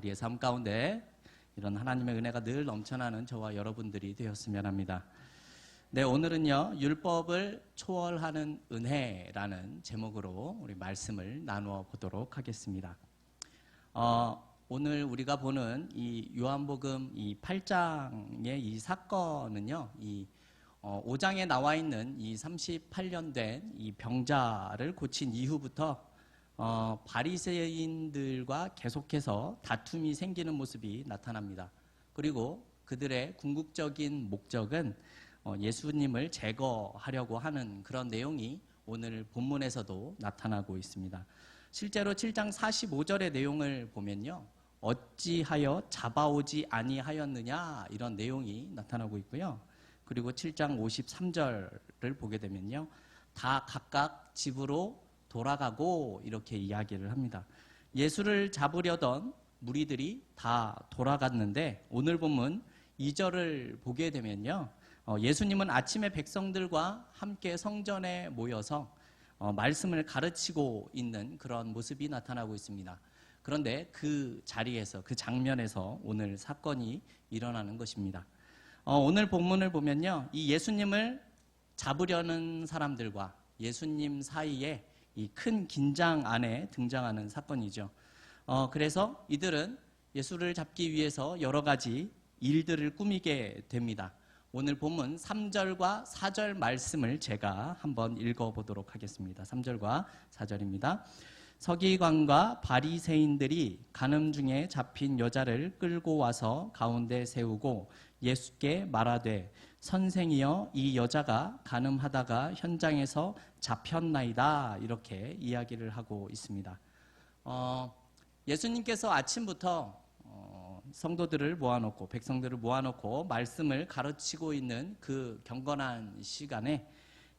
우리의 삶 가운데 이런 하나님의 은혜가 늘 넘쳐나는 저와 여러분들이 되었으면 합니다. 네, 오늘은요, 율법을 초월하는 은혜라는 제목으로 우리 말씀을 나누어 보도록 하겠습니다. 오늘 우리가 보는 이 요한복음 이 8장의 이 사건은요, 5장에 나와 있는 이 38년 된 이 병자를 고친 이후부터 바리새인들과 계속해서 다툼이 생기는 모습이 나타납니다. 그리고 그들의 궁극적인 목적은 예수님을 제거하려고 하는 그런 내용이 오늘 본문에서도 나타나고 있습니다. 실제로 7장 45절의 내용을 보면요, 어찌하여 잡아오지 아니하였느냐, 이런 내용이 나타나고 있고요. 그리고 7장 53절을 보게 되면요, 다 각각 집으로 돌아가고, 이렇게 이야기를 합니다. 예수를 잡으려던 무리들이 다 돌아갔는데, 오늘 본문 2절을 보게 되면요, 예수님은 아침에 백성들과 함께 성전에 모여서 말씀을 가르치고 있는 그런 모습이 나타나고 있습니다. 그런데 그 자리에서, 그 장면에서 오늘 사건이 일어나는 것입니다. 오늘 본문을 보면요, 이 예수님을 잡으려는 사람들과 예수님 사이에 이 큰 긴장 안에 등장하는 사건이죠. 그래서 이들은 예수를 잡기 위해서 여러 가지 일들을 꾸미게 됩니다. 오늘 본문 3절과 4절 말씀을 제가 한번 읽어보도록 하겠습니다. 3절과 4절입니다. 서기관과 바리새인들이 간음 중에 잡힌 여자를 끌고 와서 가운데 세우고 예수께 말하되, 선생이여, 이 여자가 간음하다가 현장에서 잡혔나이다, 이렇게 이야기를 하고 있습니다. 예수님께서 아침부터 성도들을 모아놓고, 백성들을 모아놓고 말씀을 가르치고 있는 그 경건한 시간에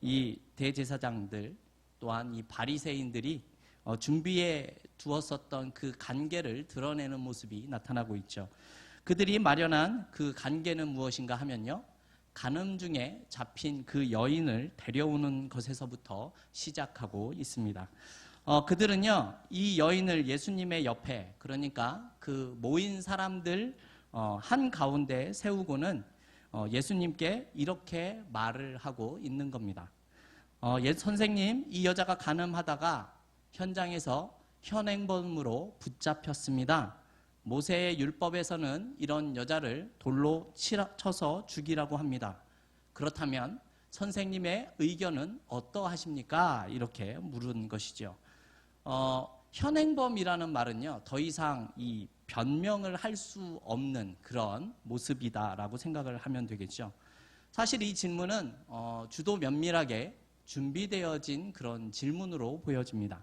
이 대제사장들 또한 이 바리새인들이 준비해 두었었던 그 관계를 드러내는 모습이 나타나고 있죠. 그들이 마련한 그 관계는 무엇인가 하면요, 간음 중에 잡힌 그 여인을 데려오는 것에서부터 시작하고 있습니다. 그들은요, 이 여인을 예수님의 옆에, 그러니까 그 모인 사람들 한 가운데 세우고는 예수님께 이렇게 말을 하고 있는 겁니다. 선생님, 이 여자가 간음하다가 현장에서 현행범으로 붙잡혔습니다. 모세의 율법에서는 이런 여자를 돌로 쳐서 죽이라고 합니다. 그렇다면 선생님의 의견은 어떠하십니까? 이렇게 물은 것이죠. 현행범이라는 말은요, 더 이상 이 변명을 할 수 없는 그런 모습이다라고 생각을 하면 되겠죠. 사실 이 질문은 주도 면밀하게 준비되어진 그런 질문으로 보여집니다.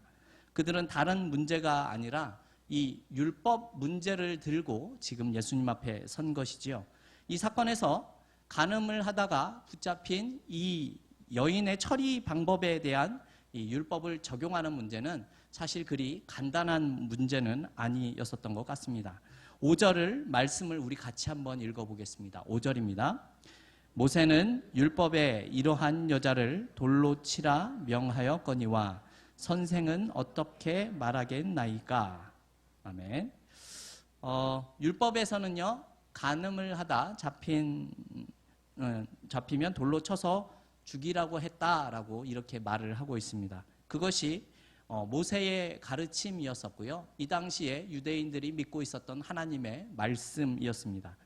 그들은 다른 문제가 아니라 이 율법 문제를 들고 지금 예수님 앞에 선 것이지요. 이 사건에서 간음을 하다가 붙잡힌 이 여인의 처리 방법에 대한 이 율법을 적용하는 문제는 사실 그리 간단한 문제는 아니었었던 것 같습니다. 5절을 말씀을 우리 같이 한번 읽어보겠습니다. 5절입니다. 모세는 율법에 이러한 여자를 돌로 치라 명하였거니와 선생은 어떻게 말하겠나이까? 아멘. 율법에서는요, 간음을 하다 잡히면 돌로 쳐서 죽이라고 했다라고 이렇게 말을 하고 있습니다. 그것이 모세의 가르침이었었고요, 이 당시에 유대인들이 믿고 있었던 하나님의 말씀이었습니다.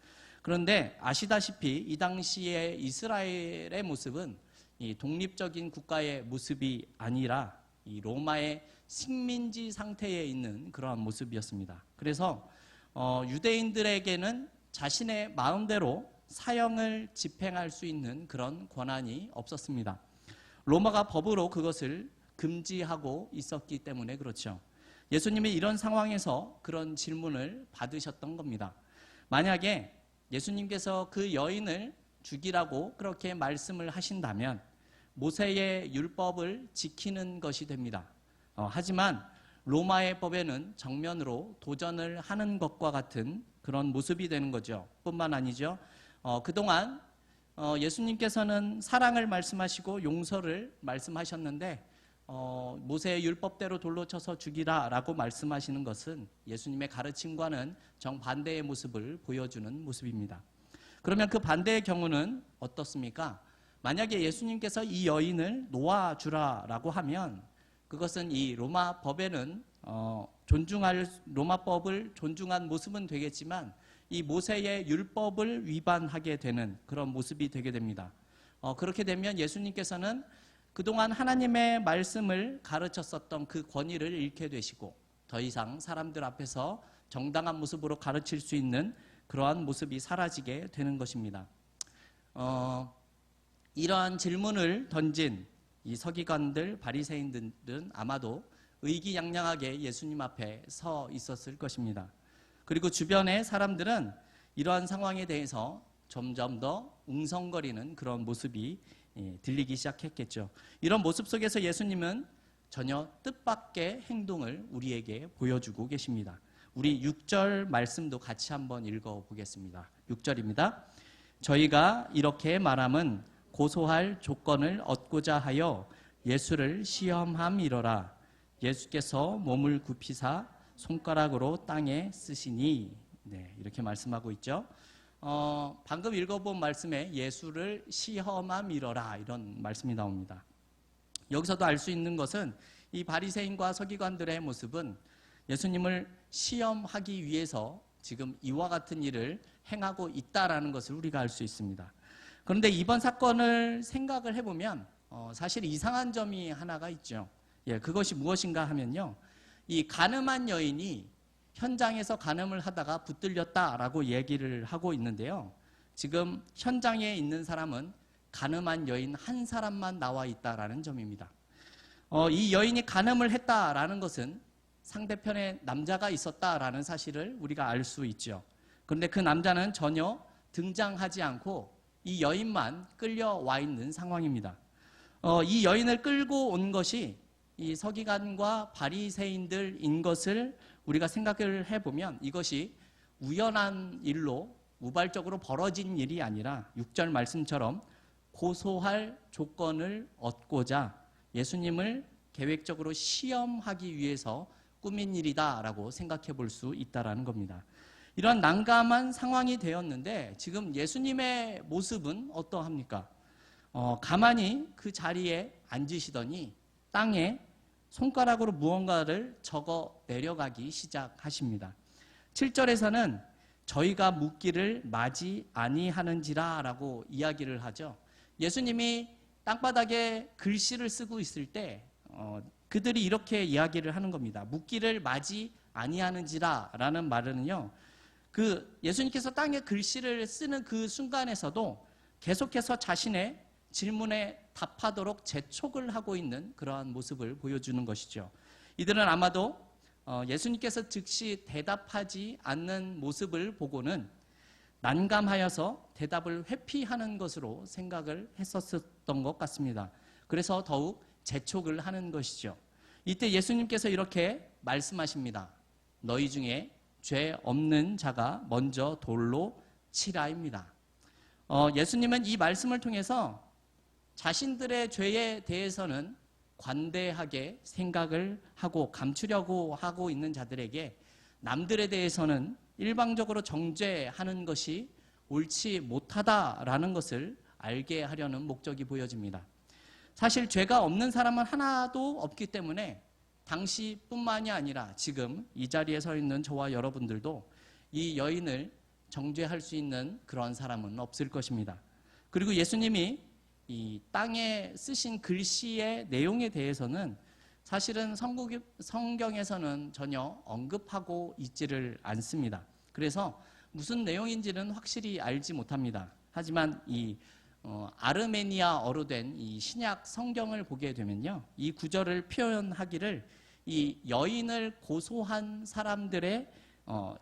그런데 아시다시피 이 당시에 이스라엘의 모습은 이 독립적인 국가의 모습이 아니라 이 로마의 식민지 상태에 있는 그러한 모습이었습니다. 그래서 유대인들에게는 자신의 마음대로 사형을 집행할 수 있는 그런 권한이 없었습니다. 로마가 법으로 그것을 금지하고 있었기 때문에 그렇죠. 예수님이 이런 상황에서 그런 질문을 받으셨던 겁니다. 만약에 예수님께서 그 여인을 죽이라고 그렇게 말씀을 하신다면 모세의 율법을 지키는 것이 됩니다. 하지만 로마의 법에는 정면으로 도전을 하는 것과 같은 그런 모습이 되는 거죠. 뿐만 아니죠, 그동안 예수님께서는 사랑을 말씀하시고 용서를 말씀하셨는데 모세의 율법대로 돌로 쳐서 죽이라라고 말씀하시는 것은 예수님의 가르침과는 정반대의 모습을 보여주는 모습입니다. 그러면 그 반대의 경우는 어떻습니까? 만약에 예수님께서 이 여인을 놓아주라라고 하면 그것은 이 로마 법에는 로마법을 존중한 모습은 되겠지만 이 모세의 율법을 위반하게 되는 그런 모습이 되게 됩니다. 그렇게 되면 예수님께서는 그동안 하나님의 말씀을 가르쳤었던 그 권위를 잃게 되시고 더 이상 사람들 앞에서 정당한 모습으로 가르칠 수 있는 그러한 모습이 사라지게 되는 것입니다. 이러한 질문을 던진 이 서기관들, 바리새인들은 아마도 의기양양하게 예수님 앞에 서 있었을 것입니다. 그리고 주변의 사람들은 이러한 상황에 대해서 점점 더 웅성거리는 그런 모습이 들리기 시작했겠죠. 이런 모습 속에서 예수님은 전혀 뜻밖의 행동을 우리에게 보여주고 계십니다. 우리 6절 말씀도 같이 한번 읽어보겠습니다. 6절입니다. 저희가 이렇게 말함은 고소할 조건을 얻고자 하여 예수를 시험함이러라. 예수께서 몸을 굽히사 손가락으로 땅에 쓰시니. 네, 이렇게 말씀하고 있죠. 방금 읽어본 말씀에 예수를 시험함이러라 이런 말씀이 나옵니다. 여기서도 알 수 있는 것은 이 바리새인과 서기관들의 모습은 예수님을 시험하기 위해서 지금 이와 같은 일을 행하고 있다라는 것을 우리가 알 수 있습니다. 그런데 이번 사건을 생각을 해보면 사실 이상한 점이 하나가 있죠. 그것이 무엇인가 하면요, 이 가늠한 여인이 현장에서 간음을 하다가 붙들렸다라고 얘기를 하고 있는데요. 지금 현장에 있는 사람은 간음한 여인 한 사람만 나와 있다라는 점입니다. 이 여인이 간음을 했다라는 것은 상대편에 남자가 있었다라는 사실을 우리가 알 수 있죠. 그런데 그 남자는 전혀 등장하지 않고 이 여인만 끌려와 있는 상황입니다. 이 여인을 끌고 온 것이 이 서기관과 바리새인들인 것을 우리가 생각을 해보면 이것이 우연한 일로 우발적으로 벌어진 일이 아니라 6절 말씀처럼 고소할 조건을 얻고자 예수님을 계획적으로 시험하기 위해서 꾸민 일이다라고 생각해 볼 수 있다라는 겁니다. 이런 난감한 상황이 되었는데 지금 예수님의 모습은 어떠합니까? 가만히 그 자리에 앉으시더니 땅에 손가락으로 무언가를 적어 내려가기 시작하십니다. 7절에서는 저희가 묻기를 마지 아니하는지라 라고 이야기를 하죠. 예수님이 땅바닥에 글씨를 쓰고 있을 때 그들이 이렇게 이야기를 하는 겁니다. 묻기를 마지 아니하는지라 라는 말은요, 그 예수님께서 땅에 글씨를 쓰는 그 순간에서도 계속해서 자신의 질문에 답하도록 재촉을 하고 있는 그러한 모습을 보여주는 것이죠. 이들은 아마도 예수님께서 즉시 대답하지 않는 모습을 보고는 난감하여서 대답을 회피하는 것으로 생각을 했었던 것 같습니다. 그래서 더욱 재촉을 하는 것이죠. 이때 예수님께서 이렇게 말씀하십니다. 너희 중에 죄 없는 자가 먼저 돌로 치라입니다. 예수님은 이 말씀을 통해서 자신들의 죄에 대해서는 관대하게 생각을 하고 감추려고 하고 있는 자들에게 남들에 대해서는 일방적으로 정죄하는 것이 옳지 못하다라는 것을 알게 하려는 목적이 보여집니다. 사실 죄가 없는 사람은 하나도 없기 때문에 당시뿐만이 아니라 지금 이 자리에 서 있는 저와 여러분들도 이 여인을 정죄할 수 있는 그런 사람은 없을 것입니다. 그리고 예수님이 이 땅에 쓰신 글씨의 내용에 대해서는 사실은 성경에서는 전혀 언급하고 있지를 않습니다. 그래서 무슨 내용인지는 확실히 알지 못합니다. 하지만 이 아르메니아어로 된 이 신약 성경을 보게 되면요, 이 구절을 표현하기를 이 여인을 고소한 사람들의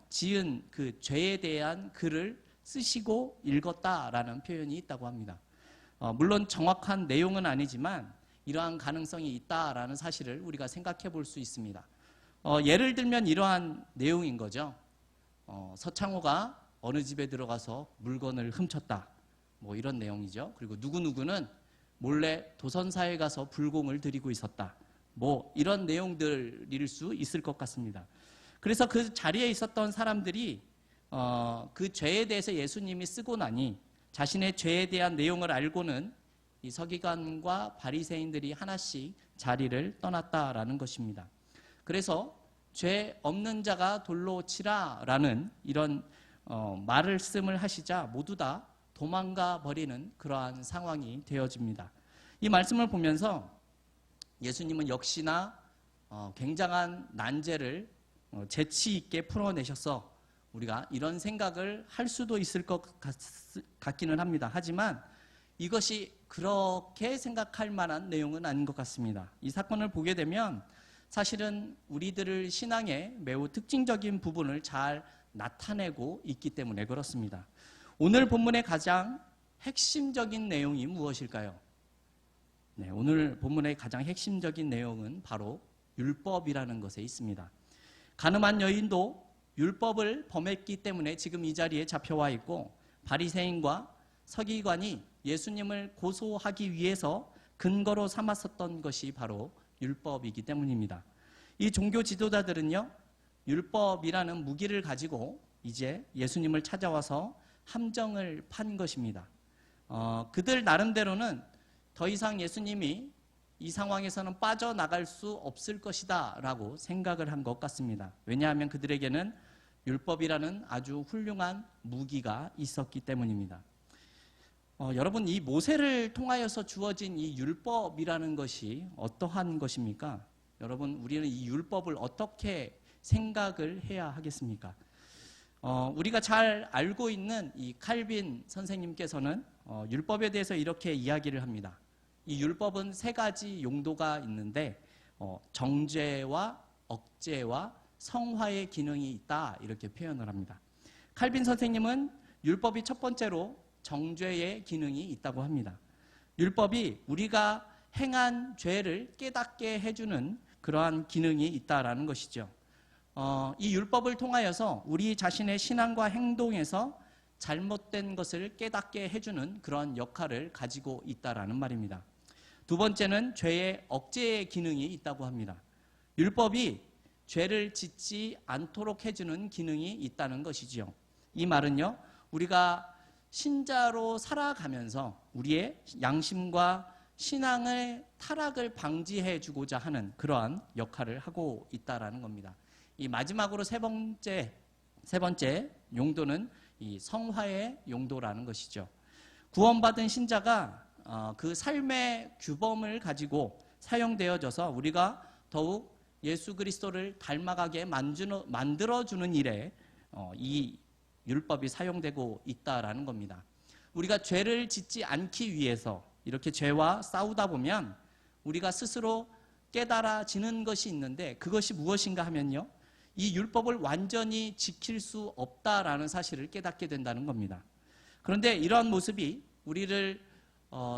지은 그 죄에 대한 글을 쓰시고 읽었다라는 표현이 있다고 합니다. 물론 정확한 내용은 아니지만 이러한 가능성이 있다라는 사실을 우리가 생각해 볼 수 있습니다. 예를 들면 이러한 내용인 거죠. 서창호가 어느 집에 들어가서 물건을 훔쳤다, 뭐 이런 내용이죠. 그리고 누구누구는 몰래 도선사에 가서 불공을 들이고 있었다, 뭐 이런 내용들일 수 있을 것 같습니다. 그래서 그 자리에 있었던 사람들이 그 죄에 대해서 예수님이 쓰고 나니 자신의 죄에 대한 내용을 알고는 이 서기관과 바리새인들이 하나씩 자리를 떠났다라는 것입니다. 그래서 죄 없는 자가 돌로 치라라는 이런 말씀을 하시자 모두 다 도망가 버리는 그러한 상황이 되어집니다. 이 말씀을 보면서 예수님은 역시나 굉장한 난제를 재치 있게 풀어내셔서 우리가 이런 생각을 할 수도 있을 것 같기는 합니다. 하지만 이것이 그렇게 생각할 만한 내용은 아닌 것 같습니다. 이 사건을 보게 되면 사실은 우리들의 신앙의 매우 특징적인 부분을 잘 나타내고 있기 때문에 그렇습니다. 오늘 본문의 가장 핵심적인 내용이 무엇일까요? 네, 오늘 본문의 가장 핵심적인 내용은 바로 율법이라는 것에 있습니다. 가늠한 여인도 율법을 범했기 때문에 지금 이 자리에 잡혀와 있고 바리새인과 서기관이 예수님을 고소하기 위해서 근거로 삼았었던 것이 바로 율법이기 때문입니다. 이 종교 지도자들은요, 율법이라는 무기를 가지고 이제 예수님을 찾아와서 함정을 판 것입니다. 그들 나름대로는 더 이상 예수님이 이 상황에서는 빠져나갈 수 없을 것이다 라고 생각을 한 것 같습니다. 왜냐하면 그들에게는 율법이라는 아주 훌륭한 무기가 있었기 때문입니다. 여러분, 이 모세를 통하여서 주어진 이 율법이라는 것이 어떠한 것입니까? 여러분, 우리는 이 율법을 어떻게 생각을 해야 하겠습니까? 우리가 잘 알고 있는 이 칼빈 선생님께서는 율법에 대해서 이렇게 이야기를 합니다. 이 율법은 세 가지 용도가 있는데 정죄와 억제와 성화의 기능이 있다 이렇게 표현을 합니다. 칼빈 선생님은 율법이 첫 번째로 정죄의 기능이 있다고 합니다. 율법이 우리가 행한 죄를 깨닫게 해주는 그러한 기능이 있다라는 것이죠. 이 율법을 통하여서 우리 자신의 신앙과 행동에서 잘못된 것을 깨닫게 해주는 그런 역할을 가지고 있다라는 말입니다. 두 번째는 죄의 억제의 기능이 있다고 합니다. 율법이 죄를 짓지 않도록 해주는 기능이 있다는 것이죠. 이 말은요, 우리가 신자로 살아가면서 우리의 양심과 신앙의 타락을 방지해 주고자 하는 그러한 역할을 하고 있다라는 겁니다. 이 마지막으로 세 번째 용도는 이 성화의 용도라는 것이죠. 구원받은 신자가 그 삶의 규범을 가지고 사용되어져서 우리가 더욱 예수 그리스도를 닮아가게 만들어주는 일에 이 율법이 사용되고 있다라는 겁니다. 우리가 죄를 짓지 않기 위해서 이렇게 죄와 싸우다 보면 우리가 스스로 깨달아지는 것이 있는데 그것이 무엇인가 하면요, 이 율법을 완전히 지킬 수 없다라는 사실을 깨닫게 된다는 겁니다. 그런데 이러한 모습이 우리를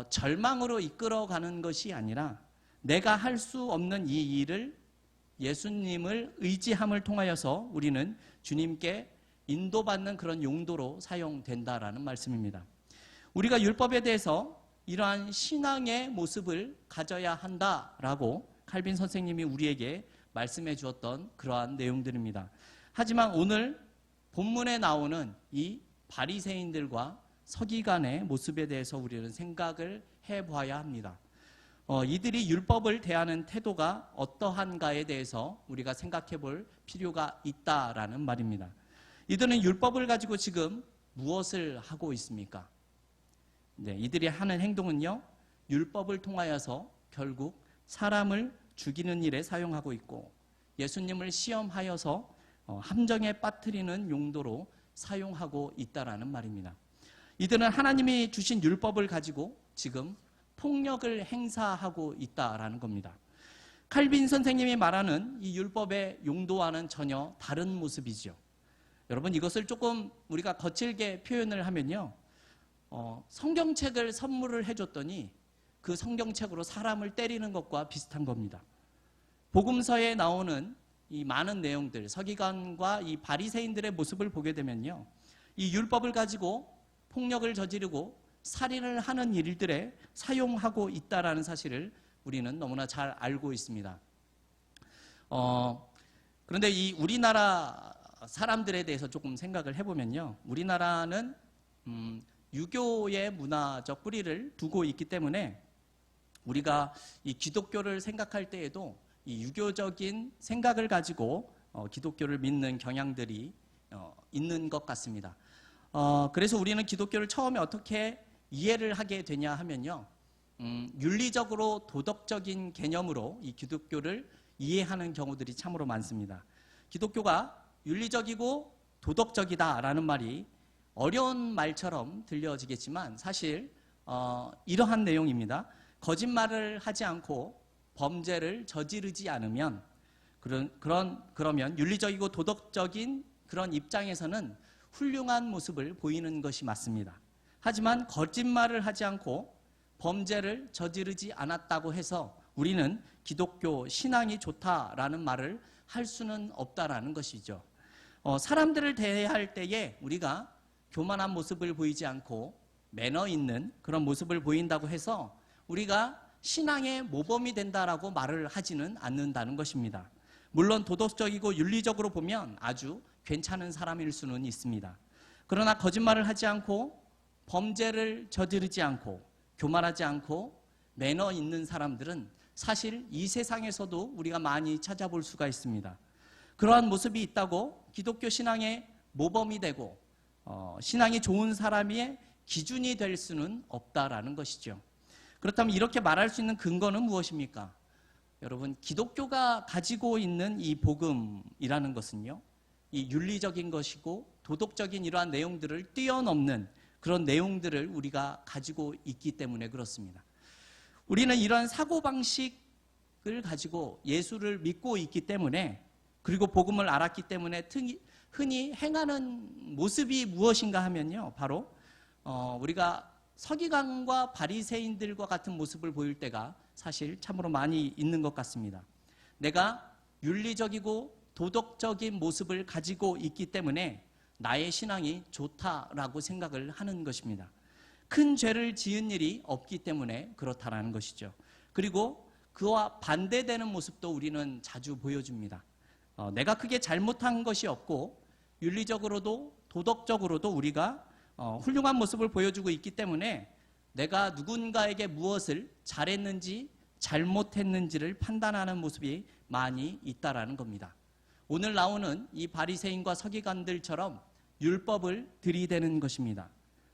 절망으로 이끌어가는 것이 아니라 내가 할 수 없는 이 일을 예수님을 의지함을 통하여서 우리는 주님께 인도받는 그런 용도로 사용된다라는 말씀입니다. 우리가 율법에 대해서 이러한 신앙의 모습을 가져야 한다라고 칼빈 선생님이 우리에게 말씀해 주었던 그러한 내용들입니다. 하지만 오늘 본문에 나오는 이 바리새인들과 서기관의 모습에 대해서 우리는 생각을 해봐야 합니다. 이들이 율법을 대하는 태도가 어떠한가에 대해서 우리가 생각해 볼 필요가 있다라는 말입니다. 이들은 율법을 가지고 지금 무엇을 하고 있습니까? 네, 이들이 하는 행동은요, 율법을 통하여서 결국 사람을 죽이는 일에 사용하고 있고 예수님을 시험하여서 함정에 빠뜨리는 용도로 사용하고 있다라는 말입니다. 이들은 하나님이 주신 율법을 가지고 지금 폭력을 행사하고 있다라는 겁니다. 칼빈 선생님이 말하는 이 율법의 용도와는 전혀 다른 모습이죠. 여러분, 이것을 조금 우리가 거칠게 표현을 하면요, 성경책을 선물을 해줬더니 그 성경책으로 사람을 때리는 것과 비슷한 겁니다. 복음서에 나오는 이 많은 내용들, 서기관과 이 바리새인들의 모습을 보게 되면요, 이 율법을 가지고 폭력을 저지르고 살인을 하는 일들에 사용하고 있다라는 사실을 우리는 너무나 잘 알고 있습니다. 그런데 이 우리나라 사람들에 대해서 조금 생각을 해보면요. 우리나라는 유교의 문화적 뿌리를 두고 있기 때문에 우리가 이 기독교를 생각할 때에도 이 유교적인 생각을 가지고 기독교를 믿는 경향들이 있는 것 같습니다. 그래서 우리는 기독교를 처음에 어떻게 이해를 하게 되냐 하면요. 윤리적으로 도덕적인 개념으로 이 기독교를 이해하는 경우들이 참으로 많습니다. 기독교가 윤리적이고 도덕적이다라는 말이 어려운 말처럼 들려지겠지만 사실 이러한 내용입니다. 거짓말을 하지 않고 범죄를 저지르지 않으면 그러면 윤리적이고 도덕적인 그런 입장에서는 훌륭한 모습을 보이는 것이 맞습니다. 하지만 거짓말을 하지 않고 범죄를 저지르지 않았다고 해서 우리는 기독교 신앙이 좋다라는 말을 할 수는 없다라는 것이죠. 사람들을 대할 때에 우리가 교만한 모습을 보이지 않고 매너 있는 그런 모습을 보인다고 해서 우리가 신앙의 모범이 된다라고 말을 하지는 않는다는 것입니다. 물론 도덕적이고 윤리적으로 보면 아주 괜찮은 사람일 수는 있습니다. 그러나 거짓말을 하지 않고 범죄를 저지르지 않고 교만하지 않고 매너 있는 사람들은 사실 이 세상에서도 우리가 많이 찾아볼 수가 있습니다. 그러한 모습이 있다고 기독교 신앙의 모범이 되고 신앙이 좋은 사람의 기준이 될 수는 없다라는 것이죠. 그렇다면 이렇게 말할 수 있는 근거는 무엇입니까? 여러분, 기독교가 가지고 있는 이 복음이라는 것은요, 이 윤리적인 것이고 도덕적인 이러한 내용들을 뛰어넘는 그런 내용들을 우리가 가지고 있기 때문에 그렇습니다. 우리는 이러한 사고방식을 가지고 예수를 믿고 있기 때문에, 그리고 복음을 알았기 때문에 흔히 행하는 모습이 무엇인가 하면요, 바로 우리가 서기관과 바리새인들과 같은 모습을 보일 때가 사실 참으로 많이 있는 것 같습니다. 내가 윤리적이고 도덕적인 모습을 가지고 있기 때문에 나의 신앙이 좋다라고 생각을 하는 것입니다. 큰 죄를 지은 일이 없기 때문에 그렇다라는 것이죠. 그리고 그와 반대되는 모습도 우리는 자주 보여줍니다. 내가 크게 잘못한 것이 없고 윤리적으로도 도덕적으로도 우리가 훌륭한 모습을 보여주고 있기 때문에 내가 누군가에게 무엇을 잘했는지 잘못했는지를 판단하는 모습이 많이 있다라는 겁니다. 오늘 나오는 이 바리새인과 서기관들처럼 율법을 들이대는 것입니다.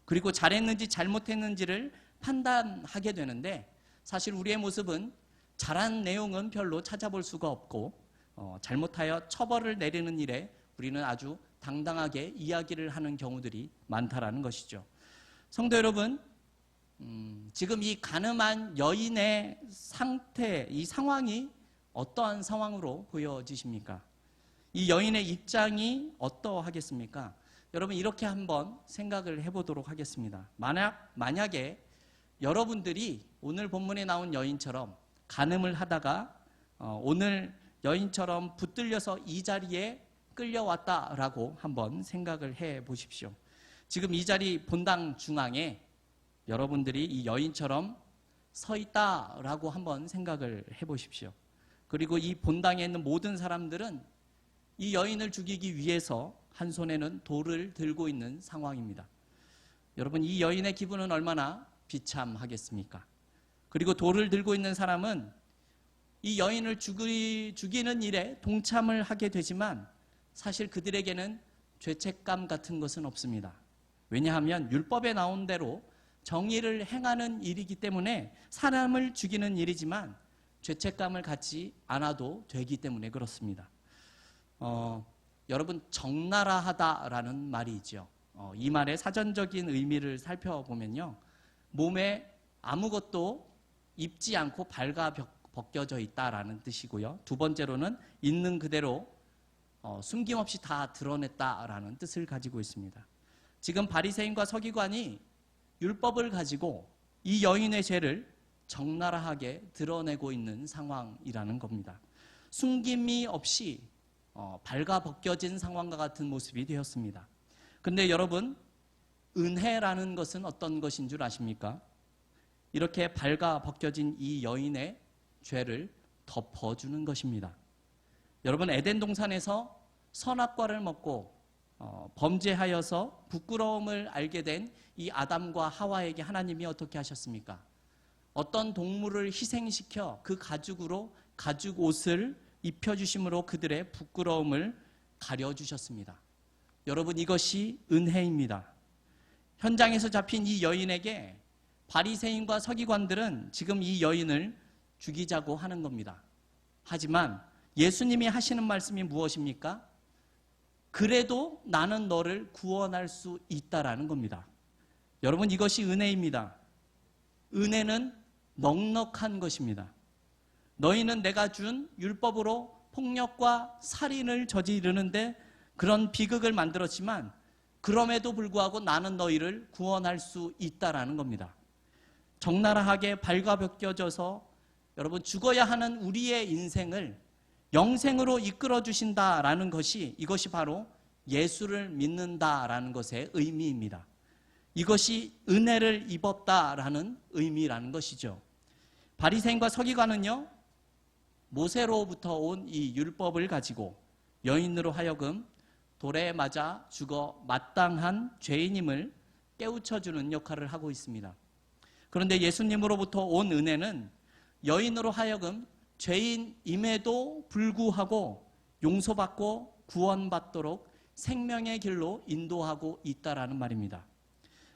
그리고 잘했는지 잘못했는지를 판단하게 되는데 사실 우리의 모습은 잘한 내용은 별로 찾아볼 수가 없고 잘못하여 처벌을 내리는 일에 우리는 아주 당당하게 이야기를 하는 경우들이 많다라는 것이죠. 성도 여러분, 지금 이 가늠한 여인의 상태, 이 상황이 어떠한 상황으로 보여지십니까? 이 여인의 입장이 어떠하겠습니까? 여러분, 이렇게 한번 생각을 해보도록 하겠습니다. 만약에 여러분들이 오늘 본문에 나온 여인처럼 간음을 하다가 오늘 여인처럼 붙들려서 이 자리에 끌려왔다라고 한번 생각을 해 보십시오. 지금 이 자리 본당 중앙에 여러분들이 이 여인처럼 서 있다라고 한번 생각을 해 보십시오. 그리고 이 본당에 있는 모든 사람들은 이 여인을 죽이기 위해서 한 손에는 돌을 들고 있는 상황입니다. 여러분, 이 여인의 기분은 얼마나 비참하겠습니까? 그리고 돌을 들고 있는 사람은 이 여인을 죽이는 일에 동참을 하게 되지만 사실 그들에게는 죄책감 같은 것은 없습니다. 왜냐하면 율법에 나온 대로 정의를 행하는 일이기 때문에 사람을 죽이는 일이지만 죄책감을 갖지 않아도 되기 때문에 그렇습니다. 여러분, 적나라하다라는 말이 있죠. 이 말의 사전적인 의미를 살펴보면요, 몸에 아무것도 입지 않고 발가 벗겨져 있다라는 뜻이고요. 두 번째로는 있는 그대로 숨김없이 다 드러냈다라는 뜻을 가지고 있습니다. 지금 바리새인과 서기관이 율법을 가지고 이 여인의 죄를 적나라하게 드러내고 있는 상황이라는 겁니다. 숨김이 없이 발가 벗겨진 상황과 같은 모습이 되었습니다. 그런데 여러분, 은혜라는 것은 어떤 것인 줄 아십니까? 이렇게 발가 벗겨진 이 여인의 죄를 덮어주는 것입니다. 여러분, 에덴 동산에서 선악과를 먹고 범죄하여서 부끄러움을 알게 된 이 아담과 하와에게 하나님이 어떻게 하셨습니까? 어떤 동물을 희생시켜 그 가죽으로 가죽 옷을 입혀주심으로 그들의 부끄러움을 가려주셨습니다. 여러분, 이것이 은혜입니다. 현장에서 잡힌 이 여인에게 바리새인과 서기관들은 지금 이 여인을 죽이자고 하는 겁니다. 하지만 예수님이 하시는 말씀이 무엇입니까? 그래도 나는 너를 구원할 수 있다라는 겁니다. 여러분, 이것이 은혜입니다. 은혜는 넉넉한 것입니다. 너희는 내가 준 율법으로 폭력과 살인을 저지르는데 그런 비극을 만들었지만 그럼에도 불구하고 나는 너희를 구원할 수 있다라는 겁니다. 적나라하게 발가벗겨져서 여러분 죽어야 하는 우리의 인생을 영생으로 이끌어 주신다라는 것이, 이것이 바로 예수를 믿는다라는 것의 의미입니다. 이것이 은혜를 입었다라는 의미라는 것이죠. 바리새인과 서기관은요, 모세로부터 온 이 율법을 가지고 여인으로 하여금 돌에 맞아 죽어 마땅한 죄인임을 깨우쳐주는 역할을 하고 있습니다. 그런데 예수님으로부터 온 은혜는 여인으로 하여금 죄인임에도 불구하고 용서받고 구원받도록 생명의 길로 인도하고 있다라는 말입니다.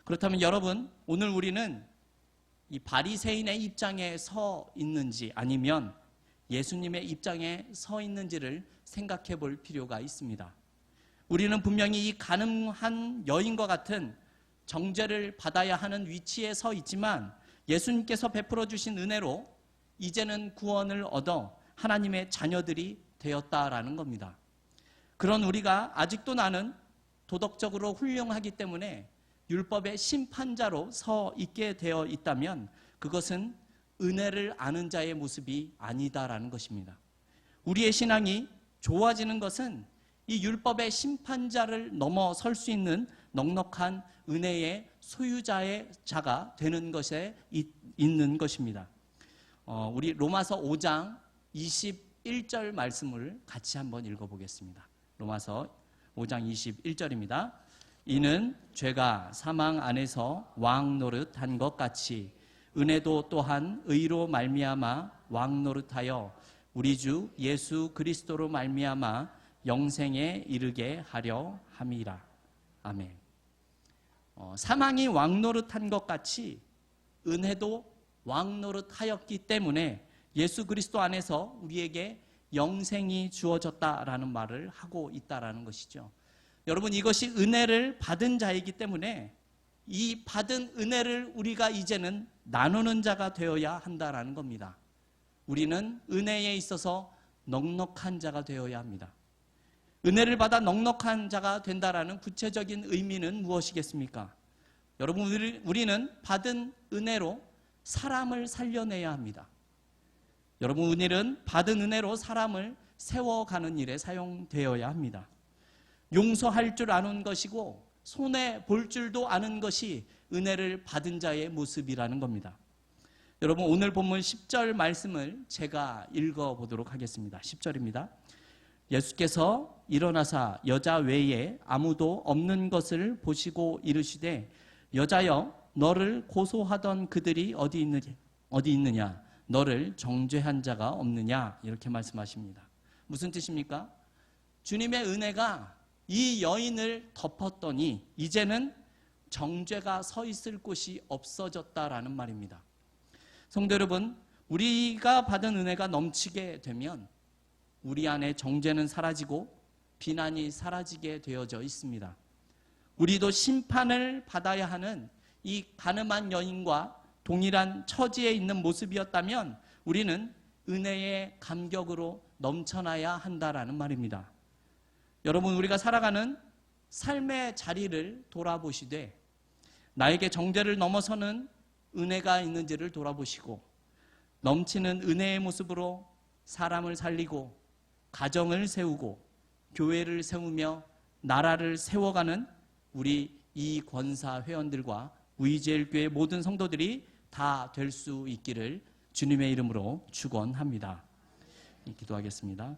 그렇다면 여러분, 오늘 우리는 이 바리새인의 입장에 서 있는지 아니면 예수님의 입장에 서 있는지를 생각해 볼 필요가 있습니다. 우리는 분명히 이 가늠한 여인과 같은 정죄를 받아야 하는 위치에 서 있지만 예수님께서 베풀어 주신 은혜로 이제는 구원을 얻어 하나님의 자녀들이 되었다라는 겁니다. 그런 우리가 아직도 나는 도덕적으로 훌륭하기 때문에 율법의 심판자로 서 있게 되어 있다면 그것은 은혜를 아는 자의 모습이 아니다라는 것입니다. 우리의 신앙이 좋아지는 것은 이 율법의 심판자를 넘어설 수 있는 넉넉한 은혜의 소유자의 자가 되는 것에 있는 것입니다. 우리 로마서 5장 21절 말씀을 같이 한번 읽어보겠습니다. 로마서 5장 21절입니다. 이는 죄가 사망 안에서 왕 노릇한 것 같이 은혜도 또한 의로 말미암아 왕 노릇하여 우리 주 예수 그리스도로 말미암아 영생에 이르게 하려 함이라. 아멘. 사망이 왕 노릇한 것 같이 은혜도 왕 노릇하였기 때문에 예수 그리스도 안에서 우리에게 영생이 주어졌다라는 말을 하고 있다라는 것이죠. 여러분, 이것이 은혜를 받은 자이기 때문에 이 받은 은혜를 우리가 이제는 나누는 자가 되어야 한다라는 겁니다. 우리는 은혜에 있어서 넉넉한 자가 되어야 합니다. 은혜를 받아 넉넉한 자가 된다라는 구체적인 의미는 무엇이겠습니까? 여러분, 우리는 받은 은혜로 사람을 살려내야 합니다. 여러분, 은혜는 받은 은혜로 사람을 세워가는 일에 사용되어야 합니다. 용서할 줄 아는 것이고 손해 볼 줄도 아는 것이 은혜를 받은 자의 모습이라는 겁니다. 여러분, 오늘 본문 10절 말씀을 제가 읽어보도록 하겠습니다. 10절입니다. 예수께서 일어나사 여자 외에 아무도 없는 것을 보시고 이르시되 여자여, 너를 고소하던 그들이 어디 있느냐? 너를 정죄한 자가 없느냐? 이렇게 말씀하십니다. 무슨 뜻입니까? 주님의 은혜가 이 여인을 덮었더니 이제는 정죄가 서 있을 곳이 없어졌다라는 말입니다. 성도 여러분, 우리가 받은 은혜가 넘치게 되면 우리 안에 정죄는 사라지고 비난이 사라지게 되어져 있습니다. 우리도 심판을 받아야 하는 이 가늠한 여인과 동일한 처지에 있는 모습이었다면 우리는 은혜의 감격으로 넘쳐나야 한다라는 말입니다. 여러분, 우리가 살아가는 삶의 자리를 돌아보시되 나에게 정죄를 넘어서는 은혜가 있는지를 돌아보시고 넘치는 은혜의 모습으로 사람을 살리고 가정을 세우고 교회를 세우며 나라를 세워가는 우리 이 권사 회원들과 우이제일교회 모든 성도들이 다 될 수 있기를 주님의 이름으로 축원합니다. 기도하겠습니다.